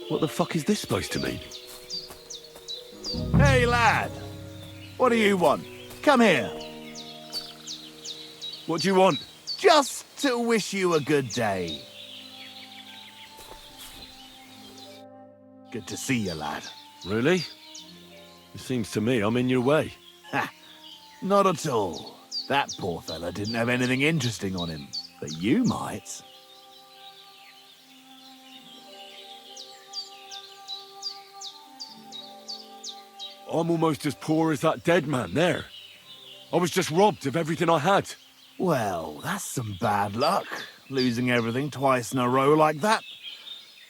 What the fuck is this supposed to mean? Hey, lad. What do you want? Come here. What do you want? Just to wish you a good day. Good to see you, lad. Really? It seems to me I'm in your way. Ha! Not at all. That poor fella didn't have anything interesting on him. But you might. I'm almost as poor as that dead man there. I was just robbed of everything I had. Well, that's some bad luck, losing everything twice in a row like that.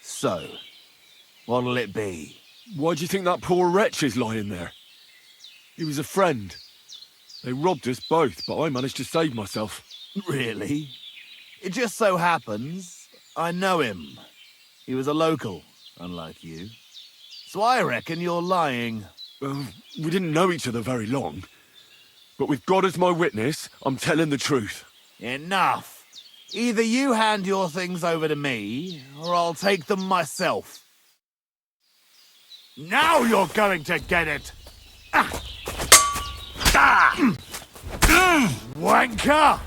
So, what'll it be? Why do you think that poor wretch is lying there? He was a friend. They robbed us both, but I managed to save myself. Really? It just so happens I know him. He was a local, unlike you. So I reckon you're lying. Well, we didn't know each other very long. But with God as my witness, I'm telling the truth. Enough. Either you hand your things over to me, or I'll take them myself. Now you're going to get it! Ah! Ah! Wanker!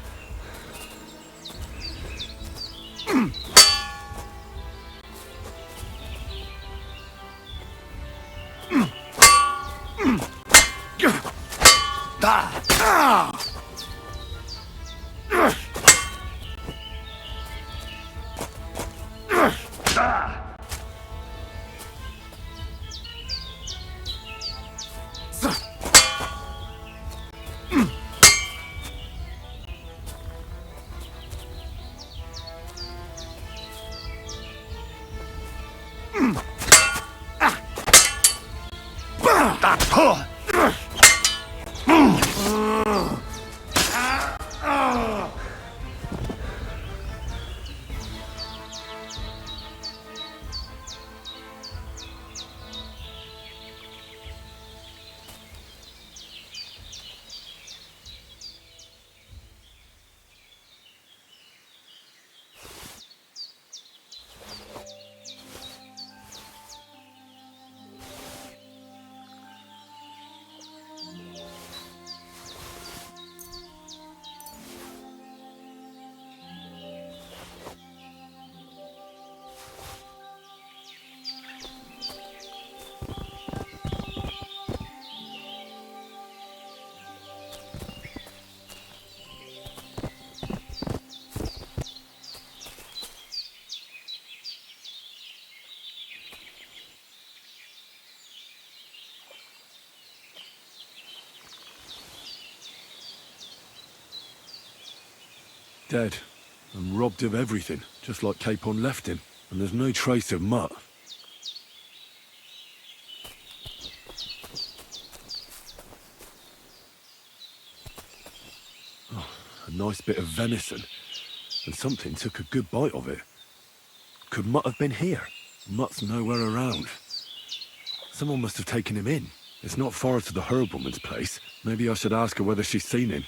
Dead. And robbed of everything, just like Capon left him. And there's no trace of mutt. Oh, a nice bit of venison. And something took a good bite of it. Could Mutt have been here? Mutt's nowhere around. Someone must have taken him in. It's not far to the herb woman's place. Maybe I should ask her whether she's seen him.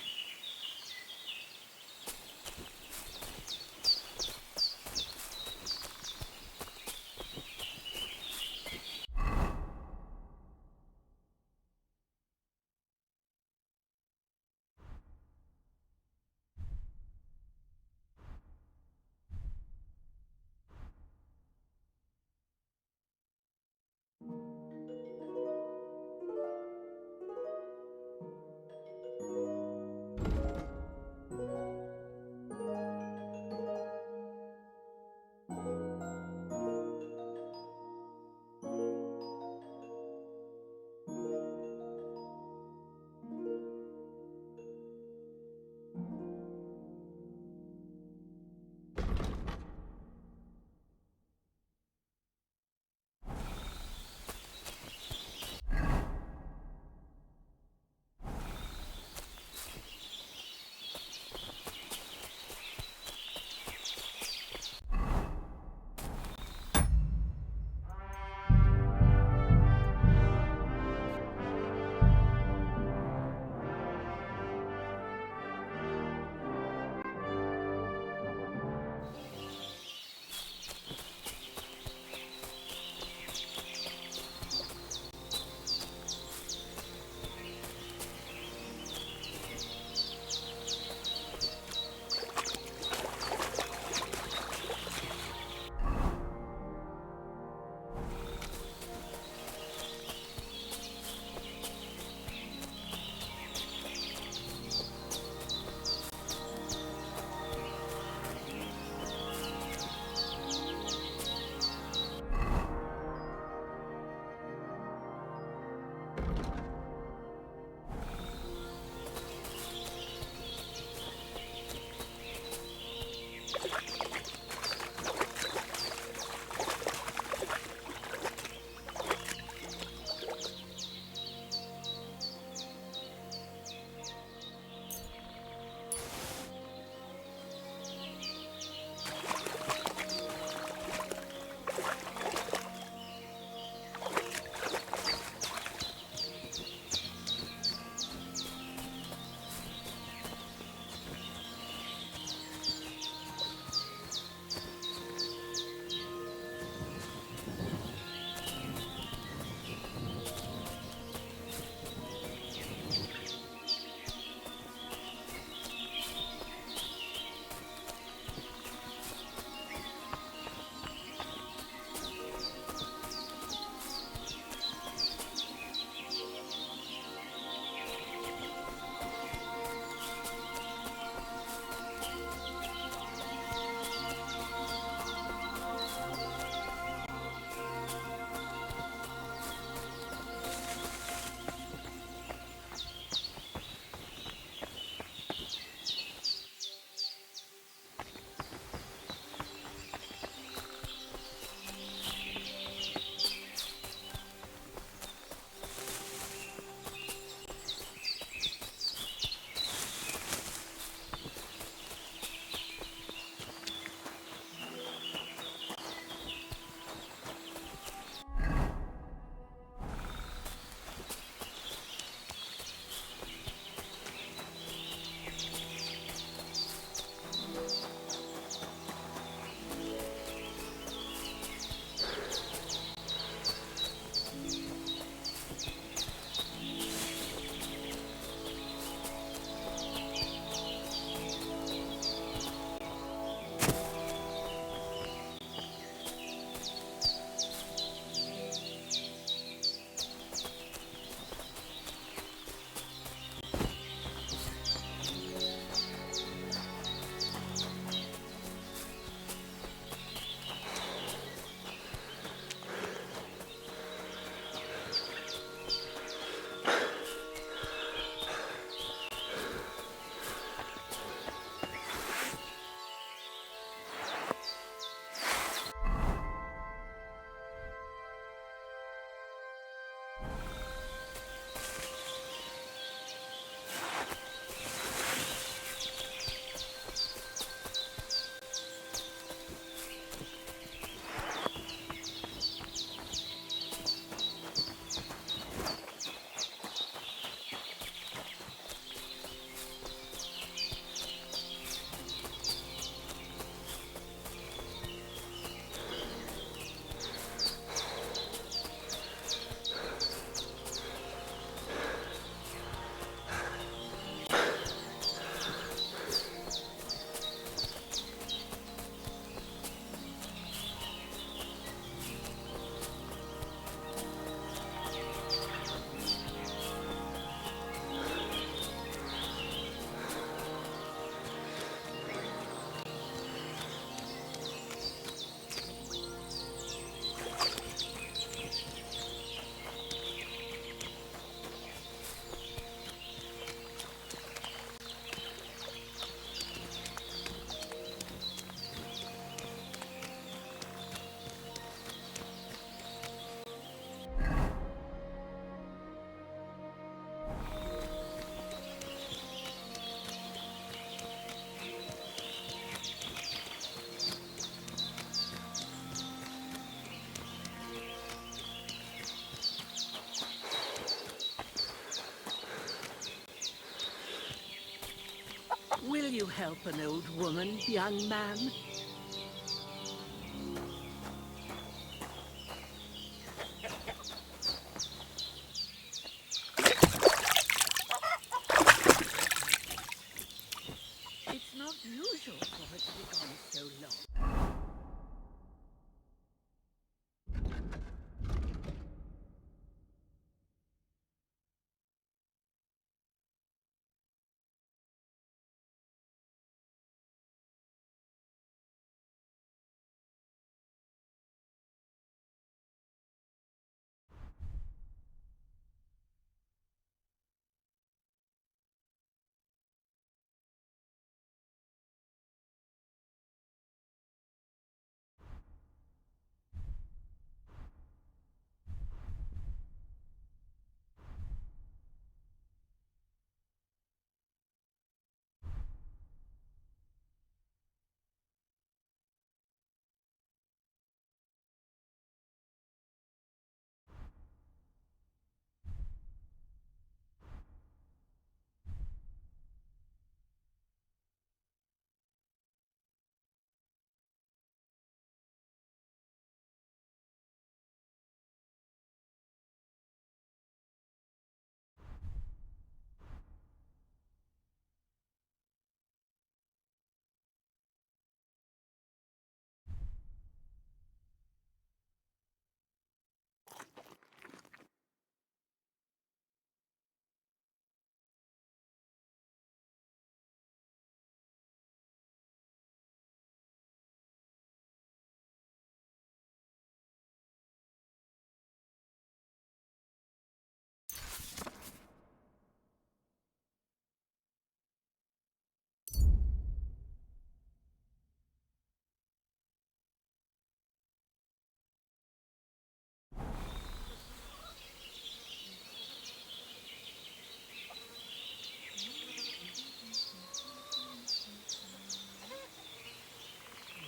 help an old woman, young man? It's not usual for her to be gone so long.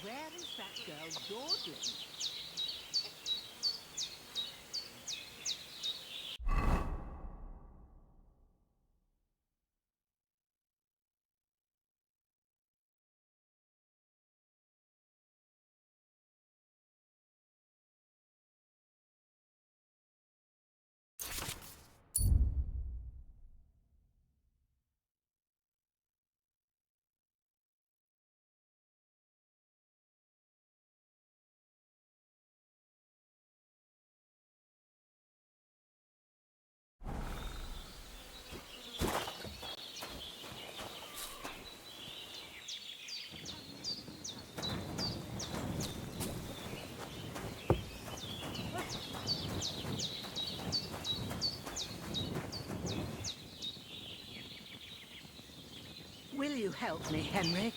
Where is that girl dawdling? Will you help me, Henry?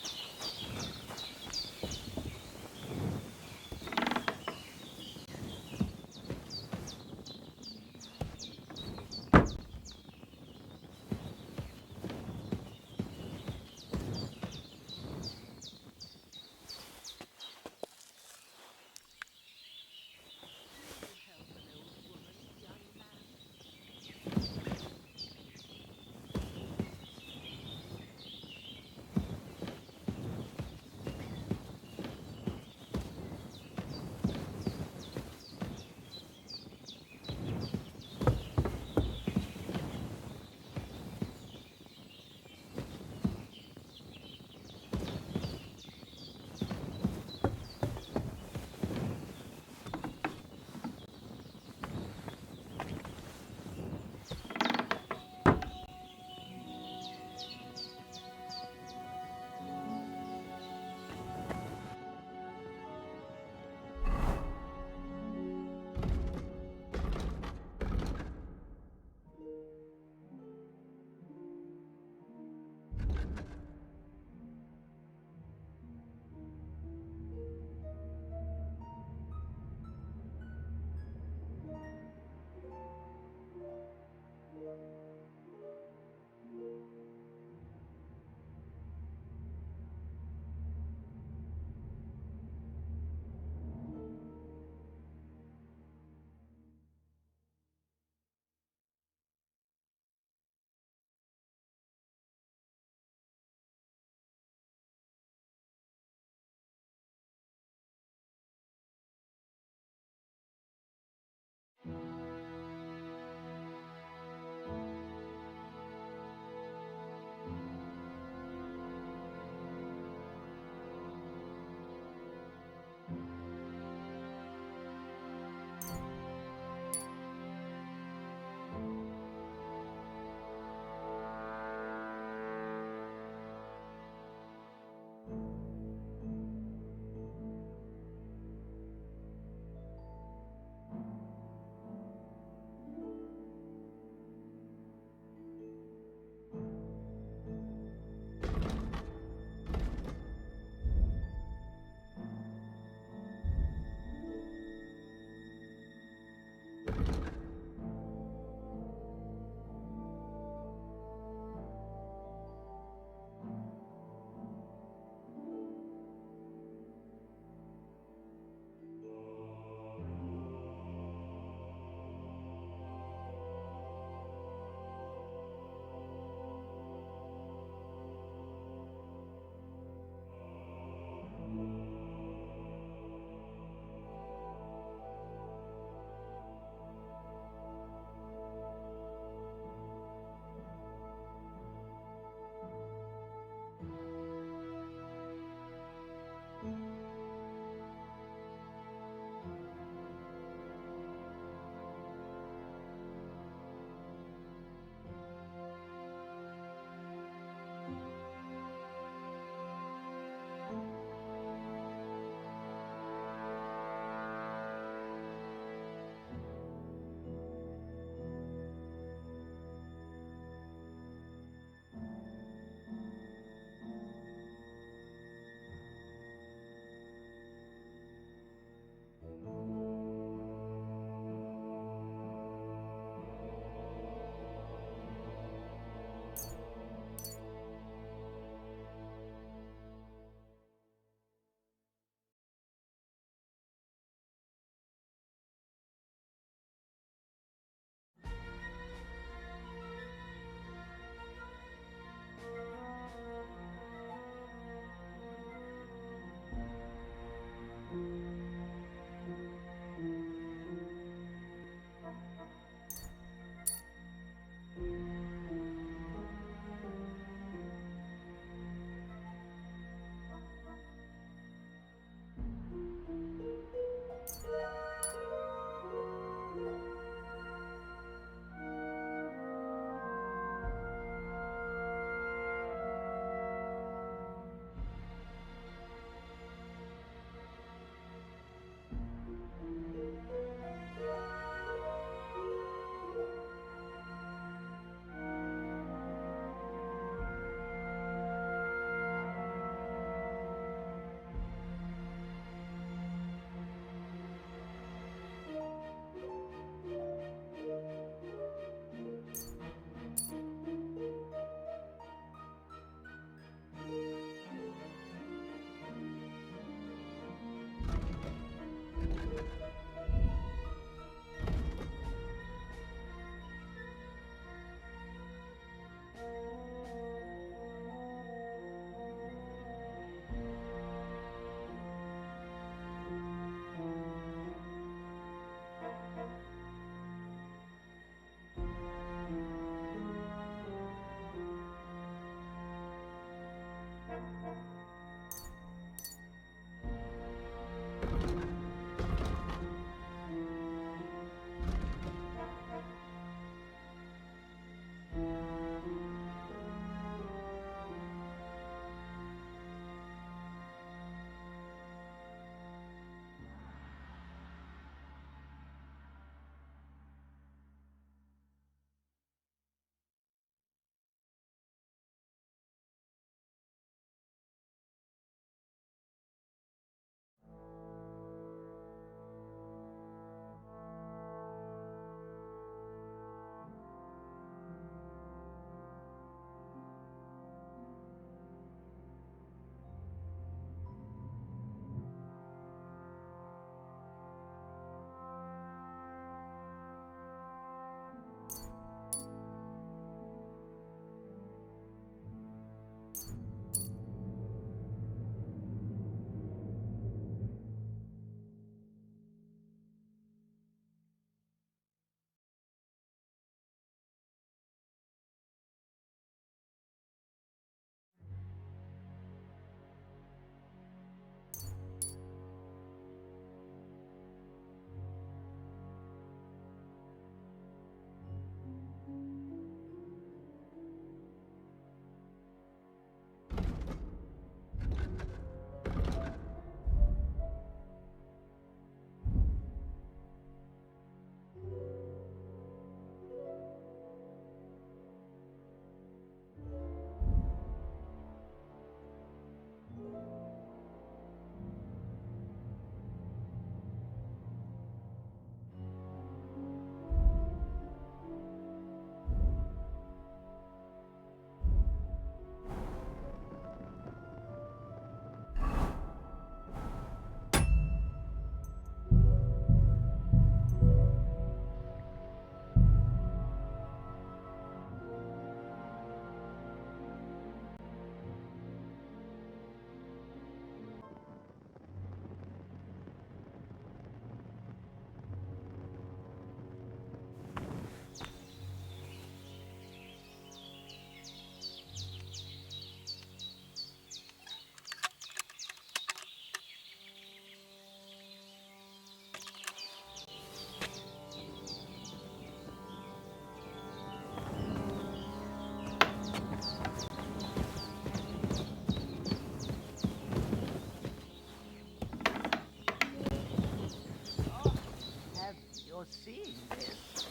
for seeing this.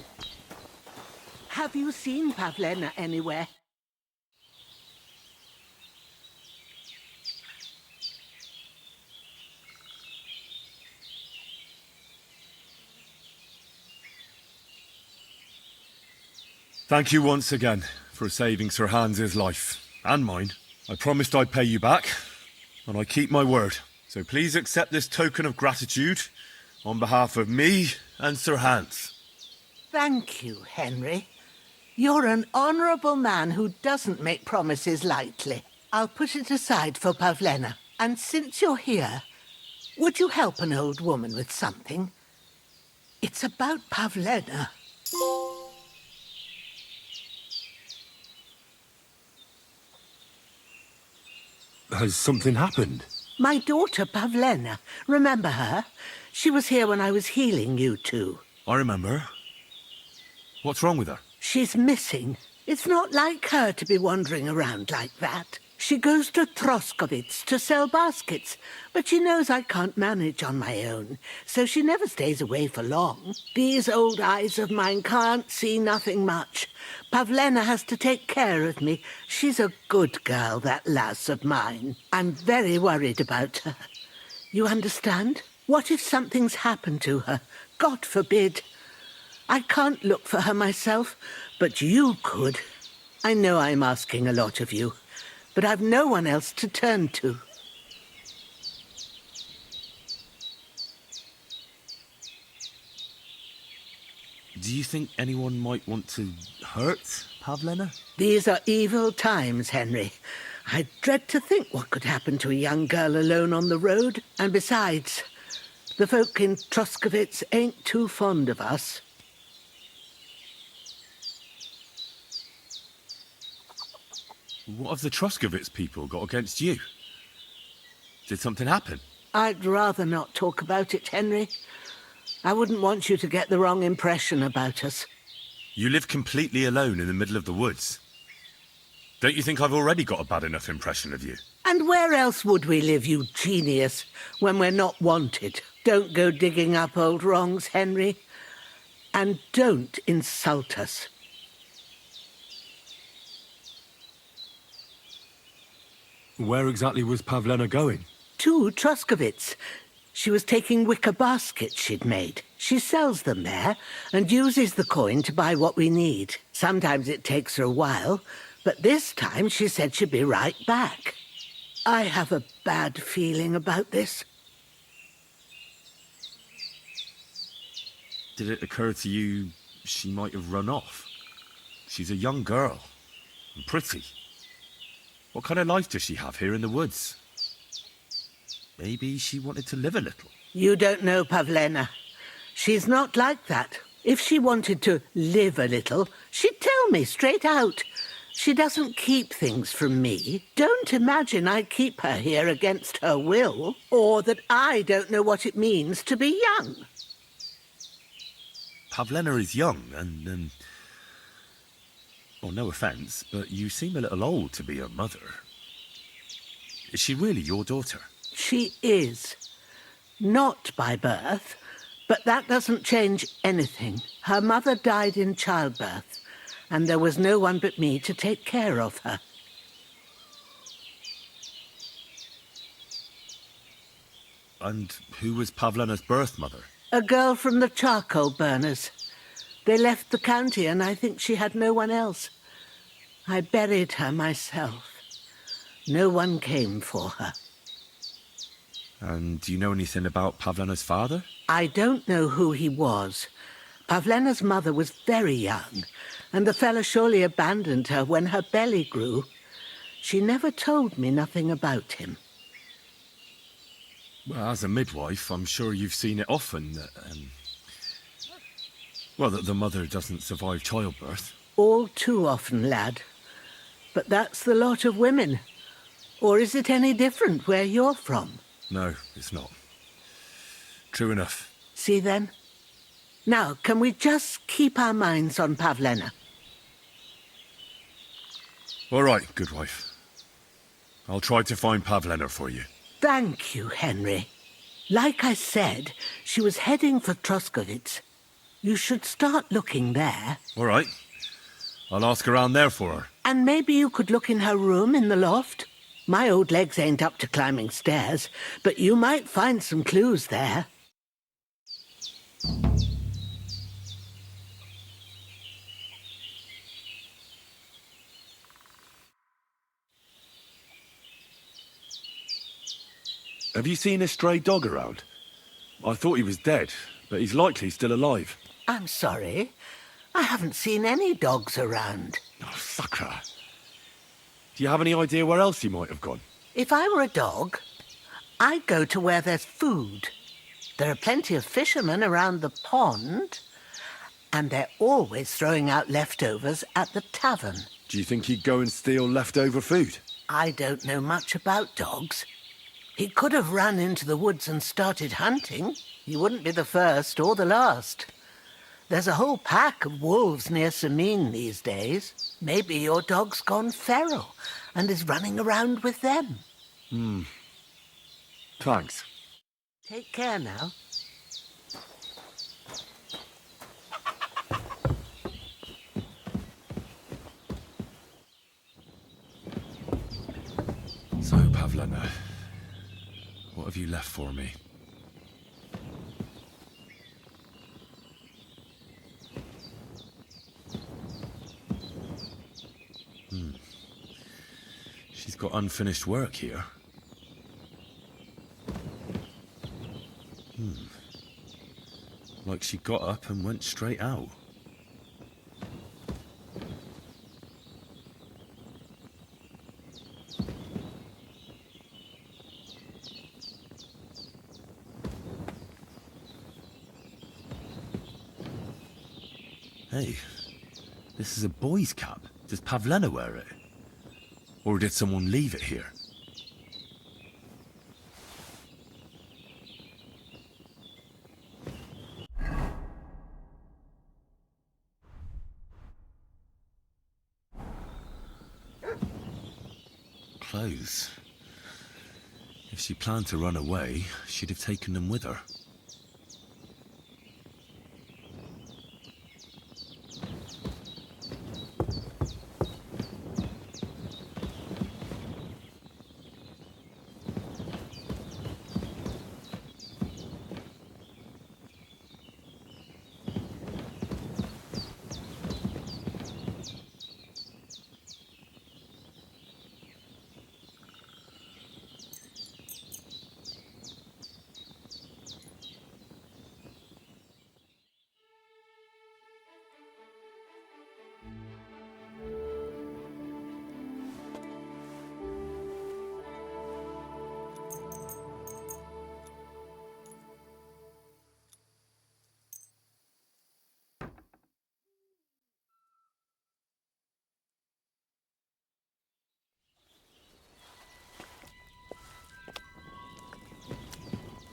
Have you seen Pavlena anywhere? Thank you once again for saving Sir Hans's life, and mine. I promised I'd pay you back, and I keep my word. So please accept this token of gratitude on behalf of me and Sir Hans. Thank you, Henry. You're an honourable man who doesn't make promises lightly. I'll put it aside for Pavlena. And since you're here, would you help an old woman with something? It's about Pavlena. Has something happened? My daughter, Pavlena. Remember her? She was here when I was healing you two. I remember. What's wrong with her? She's missing. It's not like her to be wandering around like that. She goes to Troskovitz to sell baskets, but she knows I can't manage on my own, so she never stays away for long. These old eyes of mine can't see nothing much. Pavlena has to take care of me. She's a good girl, that lass of mine. I'm very worried about her. You understand? What if something's happened to her? God forbid. I can't look for her myself, but you could. I know I'm asking a lot of you, but I've no one else to turn to. Do you think anyone might want to hurt Pavlena? These are evil times, Henry. I dread to think what could happen to a young girl alone on the road. And besides, the folk in Troskovitz ain't too fond of us. What have the Troskovitz people got against you? Did something happen? I'd rather not talk about it, Henry. I wouldn't want you to get the wrong impression about us. You live completely alone in the middle of the woods. Don't you think I've already got a bad enough impression of you? And where else would we live, you genius, when we're not wanted? Don't go digging up old wrongs, Henry. And don't insult us. Where exactly was Pavlena going? To Troskovitz. She was taking wicker baskets she'd made. She sells them there and uses the coin to buy what we need. Sometimes it takes her a while, but this time she said she'd be right back. I have a bad feeling about this. Did it occur to you she might have run off? She's a young girl, and pretty. What kind of life does she have here in the woods? Maybe she wanted to live a little. You don't know Pavlena. She's not like that. If she wanted to live a little, she'd tell me straight out. She doesn't keep things from me. Don't imagine I keep her here against her will, or that I don't know what it means to be young. Pavlena is young and, well, no offence, but you seem a little old to be her mother. Is she really your daughter? She is. Not by birth, but that doesn't change anything. Her mother died in childbirth, and there was no one but me to take care of her. And who was Pavlena's birth mother? A girl from the charcoal burners. They left the county, and I think she had no one else. I buried her myself. No one came for her. And do you know anything about Pavlena's father? I don't know who he was. Pavlena's mother was very young, and the fella surely abandoned her when her belly grew. She never told me nothing about him. Well, as a midwife, I'm sure you've seen it often that, well, that the mother doesn't survive childbirth. All too often, lad. But that's the lot of women. Or is it any different where you're from? No, it's not. True enough. See then? Now, can we just keep our minds on Pavlena? All right, good wife. I'll try to find Pavlena for you. Thank you, Henry. Like I said, she was heading for Troskovitz. You should start looking there. All right. I'll ask around there for her. And maybe you could look in her room in the loft. My old legs ain't up to climbing stairs, but you might find some clues there. Have you seen a stray dog around? I thought he was dead, but he's likely still alive. I'm sorry. I haven't seen any dogs around. Oh, sucker. Do you have any idea where else he might have gone? If I were a dog, I'd go to where there's food. There are plenty of fishermen around the pond, and they're always throwing out leftovers at the tavern. Do you think he'd go and steal leftover food? I don't know much about dogs. He could have run into the woods and started hunting. He wouldn't be the first or the last. There's a whole pack of wolves near Sameen these days. Maybe your dog's gone feral and is running around with them. Thanks. Take care now. So, Pavlena, what have you left for me? She's got unfinished work here. Like she got up and went straight out. Hey, this is a boy's cap. Does Pavlena wear it? Or did someone leave it here? Clothes. If she planned to run away, she'd have taken them with her.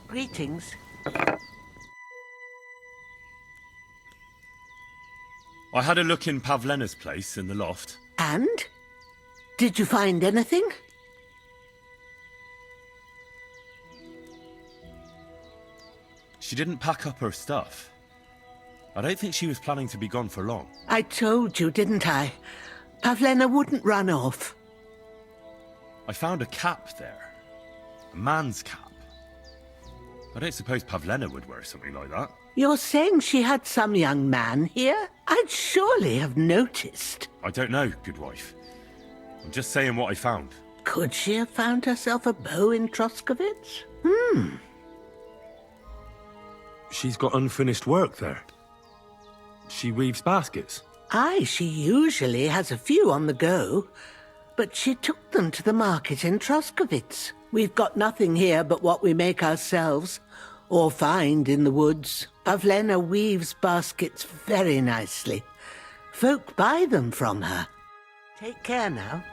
Greetings. I had a look in Pavlena's place in the loft. And? Did you find anything? She didn't pack up her stuff. I don't think she was planning to be gone for long. I told you, didn't I? Pavlena wouldn't run off. I found a cap there. A man's cap. I don't suppose Pavlena would wear something like that. You're saying she had some young man here? I'd surely have noticed. I don't know, good wife. I'm just saying what I found. Could she have found herself a beau in Troskovitz? She's got unfinished work there. She weaves baskets. Aye, she usually has a few on the go, but she took them to the market in Troskovitz. We've got nothing here but what we make ourselves, or find in the woods. Pavlena weaves baskets very nicely. Folk buy them from her. Take care now.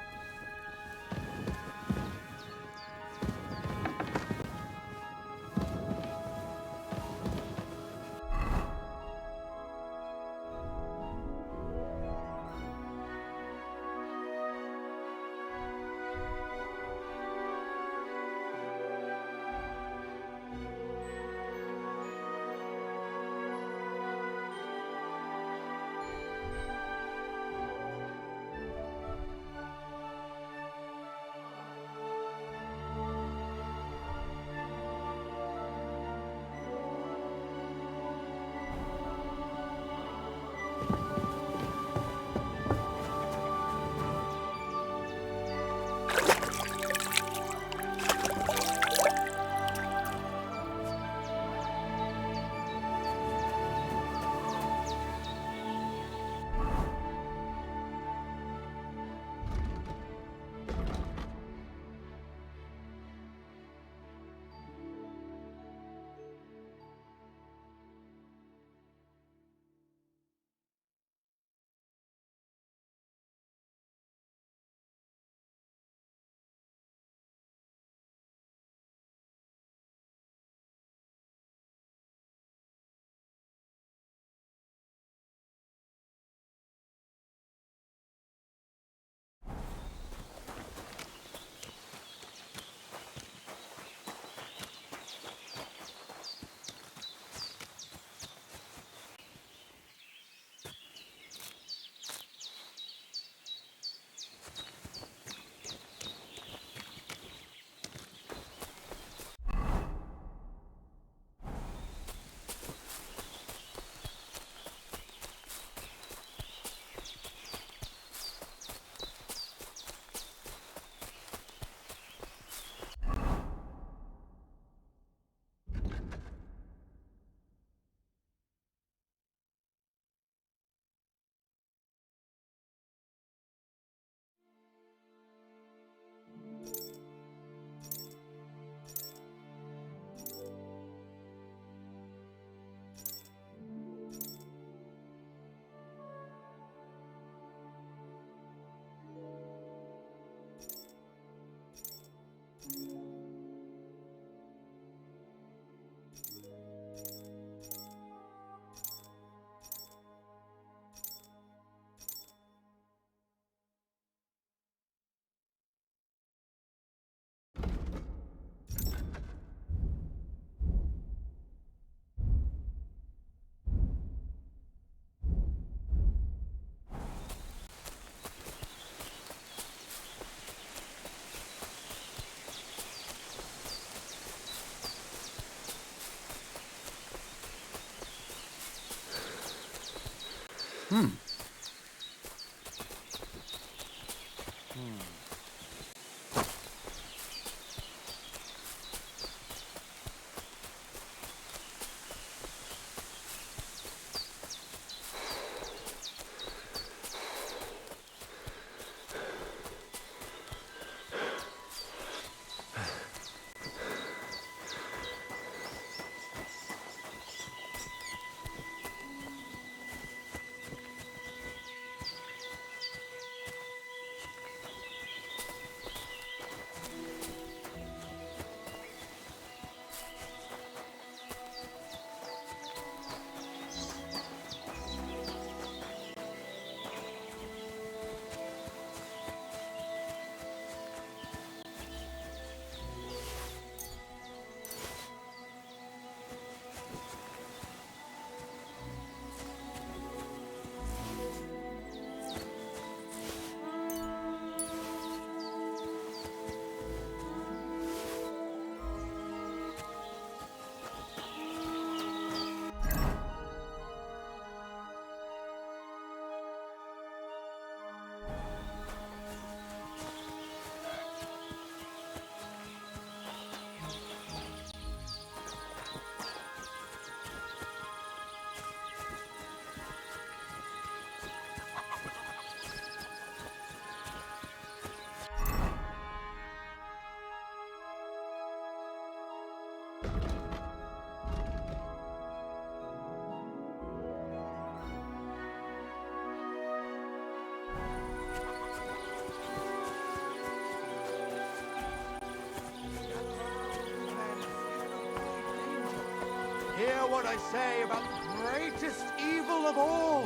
Hear what I say about the greatest evil of all.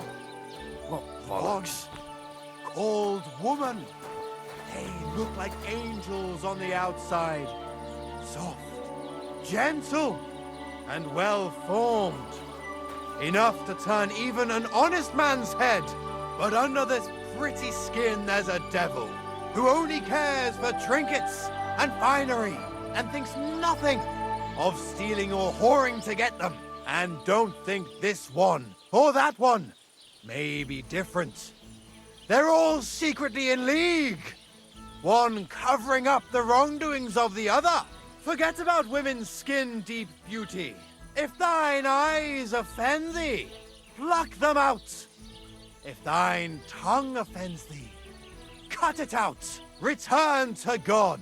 What Dogs called woman. They look like angels on the outside. Soft, gentle, and well-formed. Enough to turn even an honest man's head. But under this pretty skin there's a devil who only cares for trinkets and finery and thinks nothing of stealing or whoring to get them. And don't think this one or that one may be different. They're all secretly in league. One covering up the wrongdoings of the other. Forget about women's skin-deep beauty. If thine eyes offend thee, pluck them out. If thine tongue offends thee, cut it out. Return to God.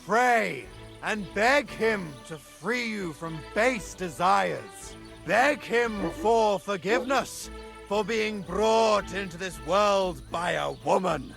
Pray and beg him to free you from base desires. Beg him for forgiveness for being brought into this world by a woman.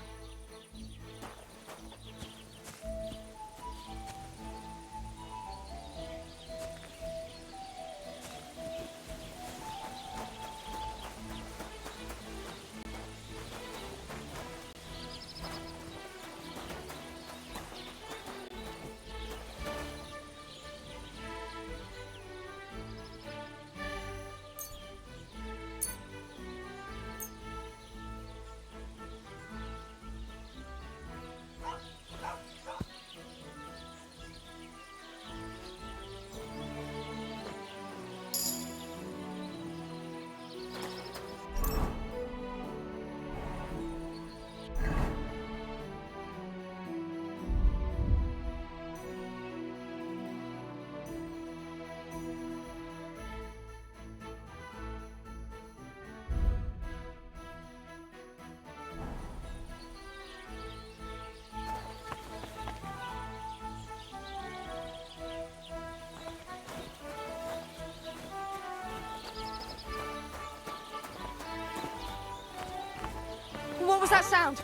What was that sound?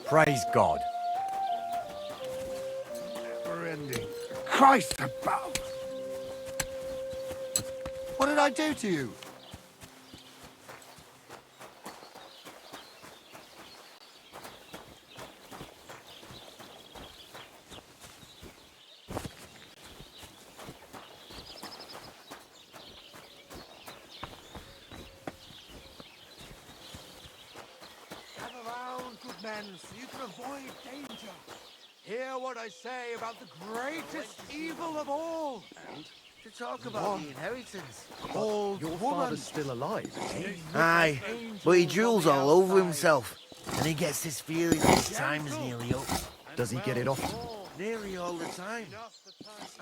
Praise God. Never-ending. Christ above! What did I do to you? Gather round, good men, so you can avoid danger. Hear what I say about the greatest evil of all. To talk about the inheritance. Called Your woman. father's still alive, is he? Aye, but he drools all over himself. And he gets this feeling his time is nearly up. Does he get it often? Nearly all the time.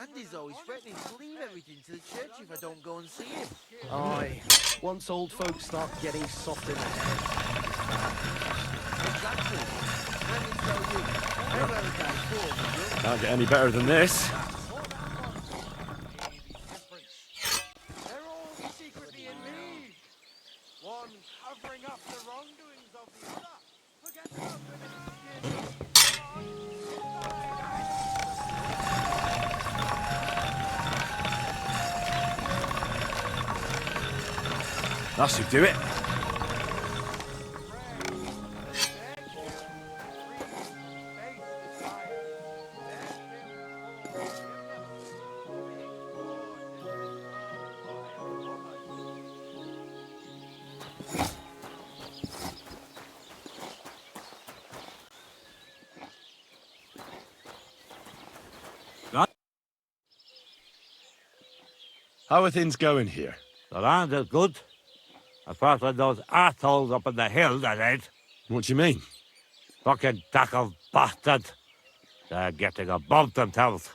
And he's always threatening to leave everything to the church if I don't go and see him. Aye. Once old folks start getting soft in the head. Exactly. Let me tell you, I'd rather die poor than young. Can't get any better than this. They're all secretly in league. One covering up the wrongdoings of the other. Forget about women's That should do it. How are things going here? The land is good. Apart from those assholes up in the hill, that ain't. What do you mean? Fucking tackle bastard. They're getting above themselves.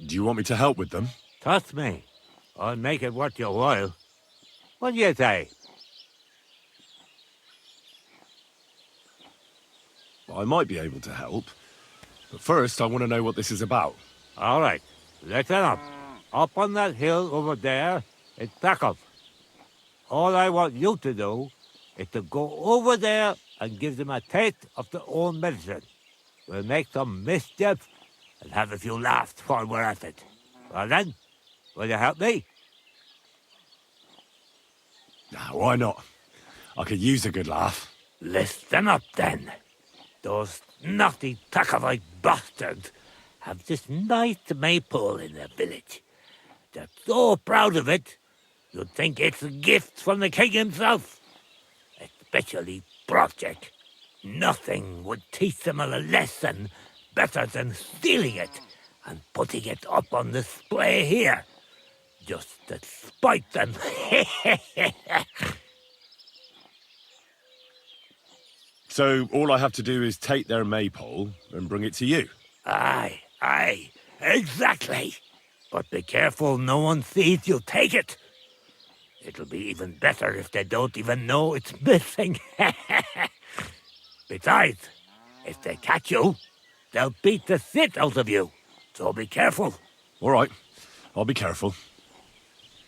Do you want me to help with them? Trust me, I'll make it worth your while. What do you say? I might be able to help. But first, I want to know what this is about. All right, listen up. Up on that hill over there, it's tackle. All I want you to do is to go over there and give them a taste of their own medicine. We'll make some mischief and have a few laughs while we're at it. Well then, will you help me? Nah, why not? I could use a good laugh. Listen up then. Those naughty Takavite bastards have this nice maypole in their village. They're so proud of it, you'd think it's a gift from the king himself. Especially Project. Nothing would teach them a lesson better than stealing it and putting it up on display here. Just to spite them. So all I have to do is take their maypole and bring it to you? Aye, exactly. But be careful no one sees you take it. It'll be even better if they don't even know it's missing. Besides, if they catch you, they'll beat the shit out of you. So be careful. All right, I'll be careful.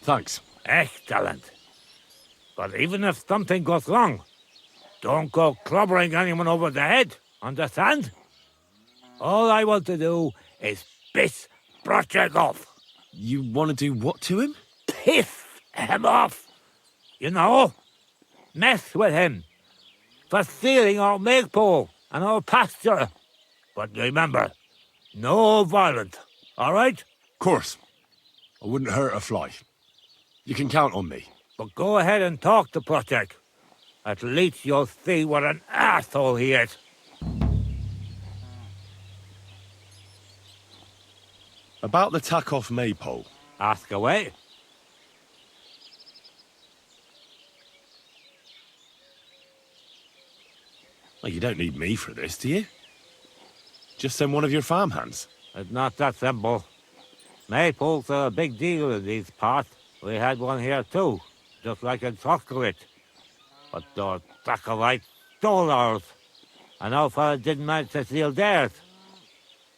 Thanks. Excellent. But even if something goes wrong, don't go clobbering anyone over the head, understand? All I want to do is piss Project off. You want to do what to him? Piss him off. You know, mess with him for stealing our maypole and our pasture. But remember, no violence, all right? Of course. I wouldn't hurt a fly. You can count on me. But go ahead and talk to Project. At least you'll see what an asshole he is. About the tack-off maypole. Ask away. Well, you don't need me for this, do you? Just send one of your farmhands. It's not that simple. Maypoles are a big deal in these parts. We had one here too, just like in Skallice. But those Acolytes stole ours, and our fellow didn't manage to steal theirs.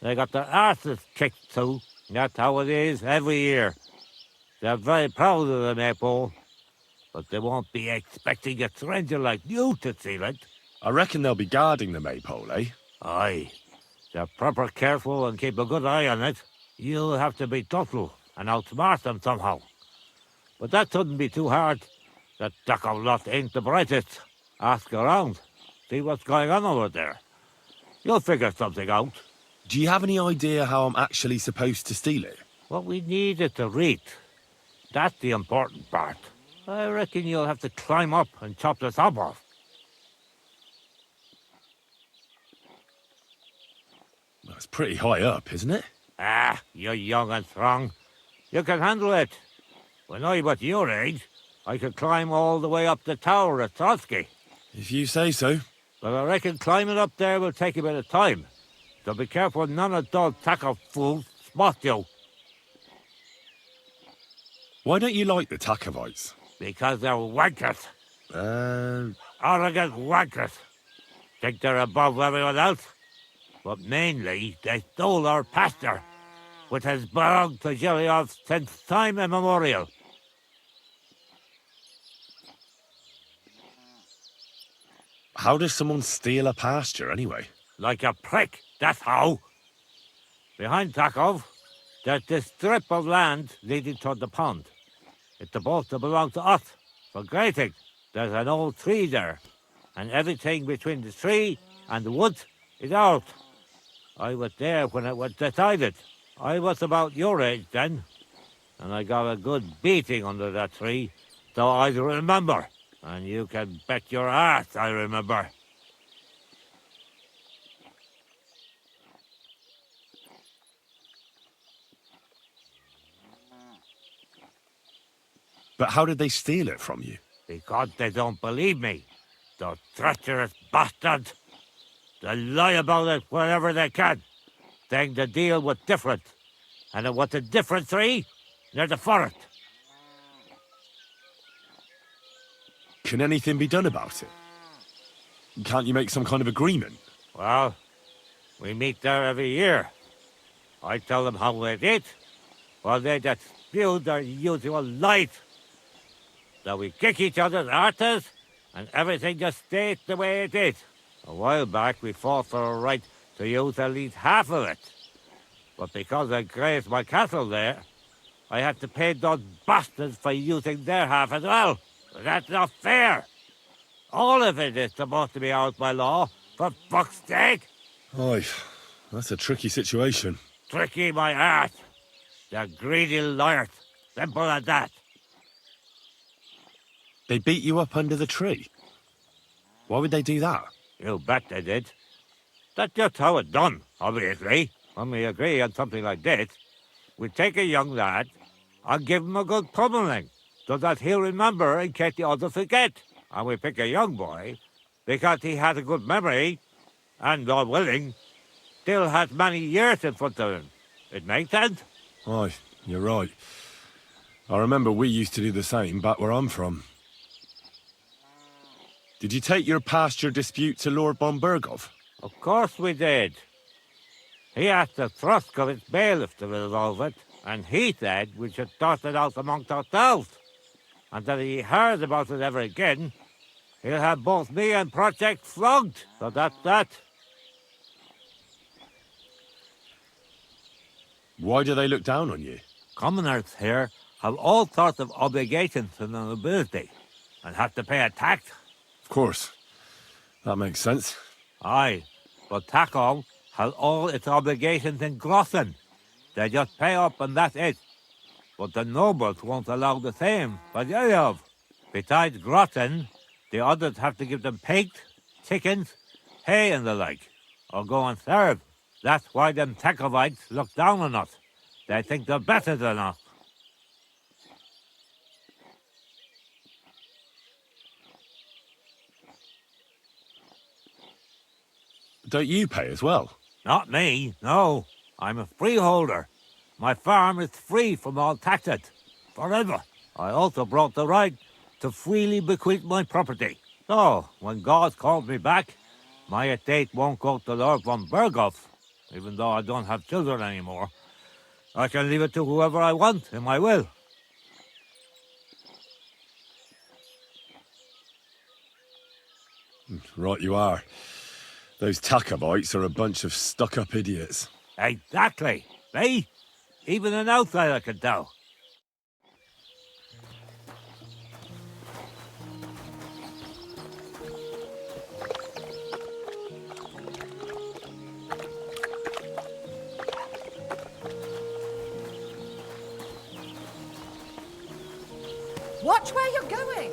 They got their asses kicked too. That's how it is every year. They're very proud of the maypole, but they won't be expecting a stranger like you to steal it. I reckon they'll be guarding the maypole, eh? Aye. They're proper careful and keep a good eye on it. You'll have to be thoughtful and outsmart them somehow. But that shouldn't be too hard. That Ducko lot ain't the brightest. Ask around. See what's going on over there. You'll figure something out. Do you have any idea how I'm actually supposed to steal it? What we need is to read. That's the important part. I reckon you'll have to climb up and chop the top off. That's pretty high up, isn't it? Ah, you're young and strong. You can handle it. When I was your age, I could climb all the way up the tower at Trotsky. If you say so. But I reckon climbing up there will take a bit of time. So be careful none of those tackle fools spot you. Why don't you like the Takovites? Because they're wankers. Arrogant wankers. Think they're above everyone else? But mainly, they stole our pasture, which has belonged to Giliov since time immemorial. How does someone steal a pasture, anyway? Like a prick, that's how. Behind Takov, there's this strip of land leading toward the pond. It's supposed to belong to us, for grazing. There's an old tree there, and everything between the tree and the woods is ours. I was there when it was decided. I was about your age then, and I got a good beating under that tree, so I remember. And you can bet your ass I remember. But how did they steal it from you? Because they don't believe me. Those treacherous bastards. They lie about it wherever they can, saying the deal was different. And it was a different tree near the forest. Can anything be done about it? Can't you make some kind of agreement? Well, we meet there every year. I tell them how it is, while they just spew their usual lies. So we kick each other's arses, and everything just stays the way it is. A while back, we fought for a right to use at least half of it. But because I grazed my cattle there, I had to pay those bastards for using their half as well. But that's not fair. All of it is supposed to be ours by law, for fuck's sake. Oy, that's a tricky situation. Tricky my ass. They're greedy liars. Simple as that. They beat you up under the tree. Why would they do that? You bet they did. That's just how it's done, obviously. When we agree on something like this, we take a young lad and give him a good pummeling, so that he'll remember in case the others forget. And we pick a young boy because he has a good memory and, God willing, still has many years in front of him. It makes sense? Aye, you're right. I remember we used to do the same back where I'm from. Did you take your pasture dispute to Lord Bombergov? Of course we did. He asked the Troskovitz bailiff to resolve it, and he said we should toss it out amongst ourselves. And that if he heard about it ever again, he'll have both me and Project flogged. So that's that. Why do they look down on you? Commoners here have all sorts of obligations to the nobility, and have to pay a tax. Of course. That makes sense. Aye, but Takov has all its obligations in Grossen. They just pay up and that's it. But the nobles won't allow the same for Giliov. Besides Grossen, the others have to give them pigs, chickens, hay and the like, or go and serve. That's why them Takovites look down on us. They think they're better than us. Don't you pay as well? Not me, no. I'm a freeholder. My farm is free from all taxes, forever. I also brought the right to freely bequeath my property. So, when God calls me back, my estate won't go to Lord von Berghoff, even though I don't have children anymore. I can leave it to whoever I want in my will. Right you are. Those Tacobites are a bunch of stuck-up idiots. Exactly. Me? Even an outsider can tell. Watch where you're going!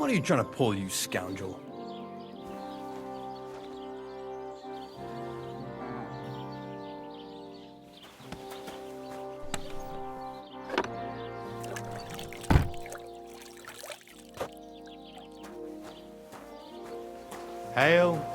What are you trying to pull, you scoundrel? Hail